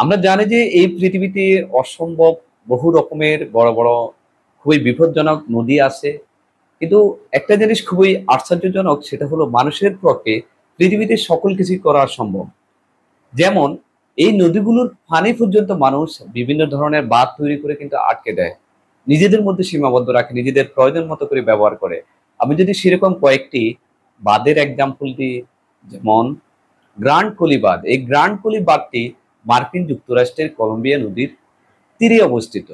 আমরা জানি যে এই পৃথিবীতে অসম্ভব বহু রকমের বড় বড় খুবই বিপজ্জনক নদী আছে। কিন্তু একটা জিনিস খুবই আশ্চর্যজনক, সেটা হলো মানুষের পক্ষে পৃথিবীতে সকল কিছুই করা সম্ভব। যেমন এই নদীগুলোর পানি পর্যন্ত মানুষ বিভিন্ন ধরনের বাঁধ তৈরি করে কিন্তু আটকে দেয়। নিজেদের মধ্যে সীমাবদ্ধ রাখে, নিজেদের প্রয়োজন মতো করে ব্যবহার করে। আমি যদি সেরকম কয়েকটি বাঁধের এক্সাম্পল দিই, যেমন গ্র্যান্ড কলি বাঁধ। এই গ্র্যান্ড কলি বাঁধটি মার্কিন যুক্তরাষ্ট্রের কলম্বিয়া নদীর তীরে অবস্থিত।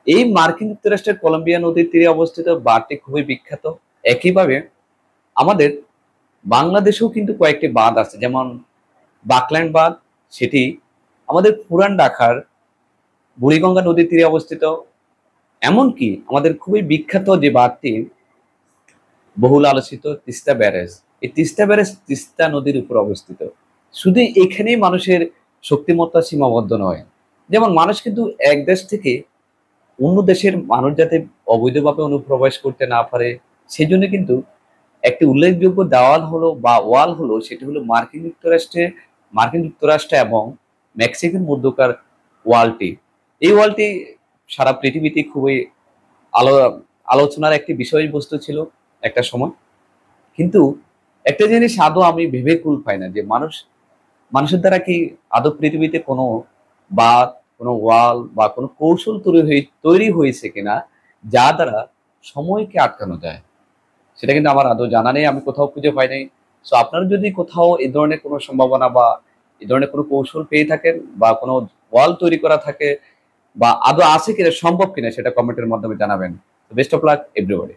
এই মার্কিন যুক্তরাষ্ট্রের কলম্বিয়া নদীর তীরে অবস্থিত বাঁধটি খুবই বিখ্যাত। একইভাবে আমাদের বাংলাদেশেও কিন্তু কয়েকটি বাঁধ আছে, যেমন বাকল্যান্ড বাঁধ। সেটি আমাদের পুরান ঢাকার বুড়িগঙ্গা নদীর তীরে অবস্থিত। এমনকি আমাদের খুবই বিখ্যাত যে বাঁধটি, বহুল আলোচিত তিস্তা ব্যারেজ। এই তিস্তা ব্যারেজ তিস্তা নদীর উপর অবস্থিত। শুধু এখানেই মানুষের শক্তিমত্তা সীমাবদ্ধ নয়। যেমন মানুষ কিন্তু এক দেশ থেকে অন্য দেশের মানুষ যাতে অবৈধভাবে অনুপ্রবেশ করতে না পারে, সেজন্য কিন্তু একটি উল্লেখযোগ্য দেওয়াল হলো বা ওয়াল হলো, সেটি হলো মার্কিন যুক্তরাষ্ট্র এবং মেক্সিকোর মধ্যকার ওয়ালটি। এই ওয়ালটি সারা পৃথিবীতে খুবই আলো আলোচনার একটি বিষয়বস্তু ছিল একটা সময়। কিন্তু একটা জিনিস আদৌ আমি ভেবে কুল পাই না, যে মানুষের দ্বারা কি আদৌ পৃথিবীতে কোনো বাঁধ, কোনো ওয়াল বা কোনো কৌশল তৈরি হয়েছে কিনা, যা দ্বারা সময়কে আটকানো যায়। সেটা কিন্তু আমার আদৌ জানা নেই, আমি কোথাও খুঁজে পাই নাই। সো আপনারা যদি কোথাও এই ধরনের কোনো সম্ভাবনা বা এই ধরনের কোনো কৌশল পেয়ে থাকেন, বা কোনো ওয়াল তৈরি করা থাকে, বা আদৌ আছে কিনা, সম্ভব কিনা, সেটা কমেন্টের মাধ্যমে জানাবেন। Best of luck everybody.